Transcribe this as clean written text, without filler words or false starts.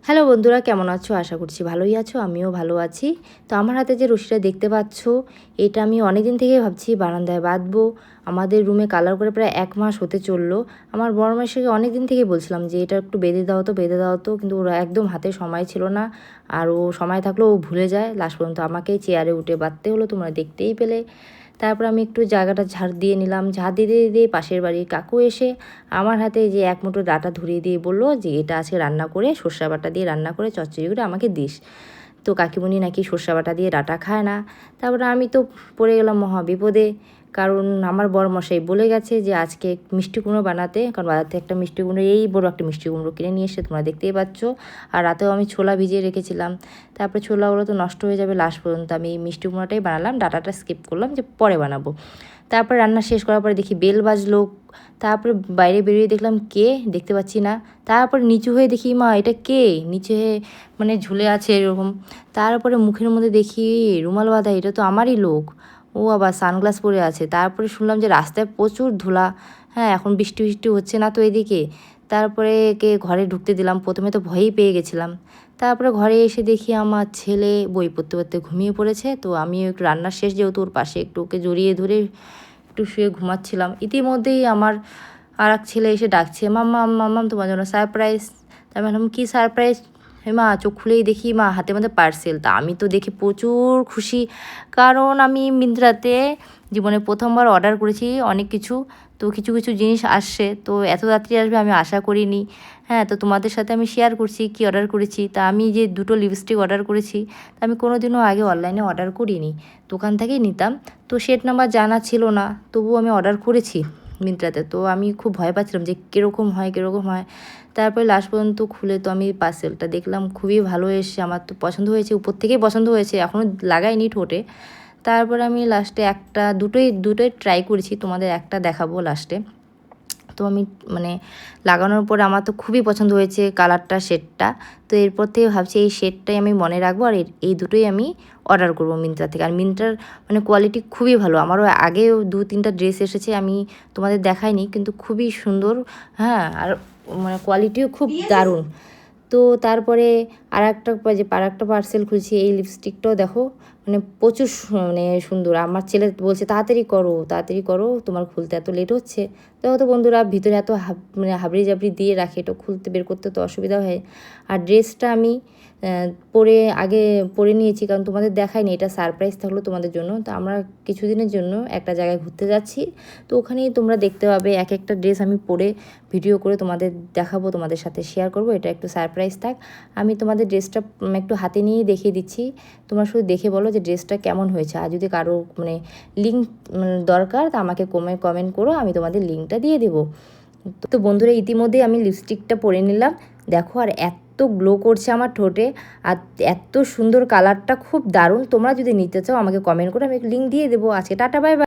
Hello বন্ধুরা, কেমন আছো? আশা করছি ভালোই আছো, আমিও ভালো আছি। তো আমার হাতে যে রশিটা দেখতে পাচ্ছ, এটা আমি অনেকদিন থেকেই ভাবছি বারান্দায় বাঁধবো। আমাদের রুমে কালার করে প্রায় 1 মাস হতে চললো। আমার বড় মাসিকে অনেক দিন থেকেই বলছিলাম যে এটা একটু বেঁধে দাও তো, বেঁধে দাও তো, কিন্তু ওরা একদম হাতে সময় ছিল না। আর ও সময় থাকলেও ও ভুলে যায়। লাস্ট পর্যন্ত আমাকেই চেয়ারে উঠে বাঁধতে হলো, তোমরা দেখতেই পেলে। তারপর আমি একটু জায়গাটা ঝাড় দিয়ে নিলাম। ঝাড় দিতে দিতে পাশের বাড়ির কাকু এসে আমার হাতে যে এক মুঠো ডাঁটা ধরিয়ে দিয়ে বললো যে এটা আজকে রান্না করে সর্ষে বাটা দিয়ে রান্না করে চচ্চড়ি করে আমাকে দিস। তো কাকিমণি নাকি সর্ষে বাটা দিয়ে ডাঁটা খায় না। তারপরে আমি তো পড়ে গেলাম মহা বিপদে, কারণ আমার বড়মশাই বলে গেছে যে আজকে মিষ্টি কুমড়ো বানাতে, কারণ বাজার থেকে একটা মিষ্টি কুমড়ো, এই বড় একটা মিষ্টি কুমড়ো কিনে নিয়ে এসে তোমরা দেখতেই পাচ্ছ। আর রাতেও আমি ছোলা ভিজিয়ে রেখেছিলাম। তারপরে ছোলাগুলো তো নষ্ট হয়ে যাবে, লাস্ট পর্যন্ত আমি মিষ্টি কুমড়োটাই বানালাম, ডাটাটা স্কিপ করলাম যে পরে বানাবো। তারপর রান্না শেষ করার পরে দেখি বেল বাজলো। তারপরে বাইরে বেরিয়ে দেখলাম কে, দেখতে পাচ্ছি না। তারপর নিচু হয়ে দেখি মা এটা কে, নিচে হয়ে মানে ঝুলে আছে এরকম। তারপরে মুখের মধ্যে দেখি রুমাল বাঁধা, এটা তো আমারই লোক। ও আবার সানগ্লাস পরে আছে। তারপরে শুনলাম যে রাস্তায় প্রচুর ধুলা। হ্যাঁ, এখন বৃষ্টি বৃষ্টি হচ্ছে না তো এদিকে। তারপরে একে ঘরে ঢুকতে দিলাম, প্রথমে তো ভয়েই পেয়ে গেছিলাম। তারপরে ঘরে এসে দেখি আমার ছেলে বই পড়তে পড়তে ঘুমিয়ে পড়েছে। তো আমিও একটু রান্নার শেষ যেহেতু, ওর পাশে একটু ওকে জড়িয়ে ধরে একটু শুয়ে ঘুমাচ্ছিলাম। ইতিমধ্যেই আমার আর এক ছেলে এসে ডাকছে, মাম্মাম মাম্মাম তোমার জন্য সারপ্রাইজ। তা আমি বললাম কী সারপ্রাইজ? হে মা, চোখ খুলেই দেখি মা হাতের মধ্যে পার্সেল। তা আমি তো দেখি প্রচুর খুশি, কারণ আমি মিন্ত্রাতে জীবনে প্রথমবার অর্ডার করেছি অনেক কিছু। তো কিছু কিছু জিনিস আসছে, তো এত রাত্রি আসবে আমি আশা করিনি। হ্যাঁ, তো তোমাদের সাথে আমি শেয়ার করছি কি অর্ডার করেছি। তা আমি যে 2টো লিপস্টিক অর্ডার করেছি, তা আমি কোনো দিনও আগে অনলাইনে অর্ডার করিনি, দোকান থেকেই নিতাম। তো সেট নাম্বার জানা ছিল না, তবুও আমি অর্ডার করেছি মিন্ত্রাতে। তো আমি খুব ভয় পাচ্ছিলাম যে কীরকম হয় কীরকম হয়। তারপরে লাস্ট পর্যন্ত খুলে তো আমি পার্সেলটা দেখলাম, খুবই ভালো এসেছে, আমার তো পছন্দ হয়েছে, উপর থেকেই পছন্দ হয়েছে, এখনও লাগাইনি ঠোঁটে। তারপরে আমি লাস্টে দুটোই ট্রাই করেছি, তোমাদের একটা দেখাবো লাস্টে। তো আমি মানে লাগানোর পরে আমার তো খুবই পছন্দ হয়েছে কালারটা, শেডটা। তো এরপর থেকে ভাবছি এই শেডটাই আমি মনে রাখবো, আর এই দুটোই আমি অর্ডার করবো মিন্ত্রা থেকে। আর মিন্ত্রার মানে কোয়ালিটি খুবই ভালো। আমারও আগেও 2-3টা ড্রেস এসেছে, আমি তোমাদের দেখাইনি, কিন্তু খুবই সুন্দর। হ্যাঁ, আর মানে কোয়ালিটিও খুব দারুণ। তো তারপরে আরেকটা পার্সেল খুলছি, এই লিপস্টিকটাও দেখো, মানে প্রচুর মানে সুন্দর। আমার ছেলে বলছে তাড়াতাড়ি করো তাড়াতাড়ি করো, তোমার খুলতে এত লেট হচ্ছে। দেখো তো বন্ধুরা, ভিতরে এত মানে হাবড়ি জাবড়ি দিয়ে রাখে, এটা খুলতে বের করতে তো অসুবিধা হয়। আর ড্রেসটা আমি আগে পরে নিয়েছি, কারণ তোমাদের দেখাইনি, এটা সারপ্রাইজ থাকলো তোমাদের জন্য। তো আমরা কিছুদিনের জন্য একটা জায়গায় ঘুরতে যাচ্ছি, তো ওখানেই তোমরা দেখতে পাবে এক একটা ড্রেস আমি পরে ভিডিও করে তোমাদের দেখাবো, তোমাদের সাথে শেয়ার করব। এটা একটু সারপ্রাইজ থাক। আমি তোমাদের ড্রেসটা একটু হাতে নিয়ে দেখিয়ে দিচ্ছি, তোমরা শুধু দেখে বলো যে ড্রেসটা কেমন হয়েছে। আর যদি কারো মানে লিঙ্ক দরকার, তা আমাকে কমেন্ট করো, আমি তোমাদের লিঙ্কটা দিয়ে দেবো। তো বন্ধুরা, ইতিমধ্যেই আমি লিপস্টিকটা পরে নিলাম, দেখো। আর এত গ্লো করছে আমার ঠোঁটে, আর এত সুন্দর কালারটা, খুব দারুণ। তোমরা যদি নিতে চাও আমাকে কমেন্ট করো, আমি লিঙ্ক দিয়ে দেবো। আজকে টাটা, বাই বাই।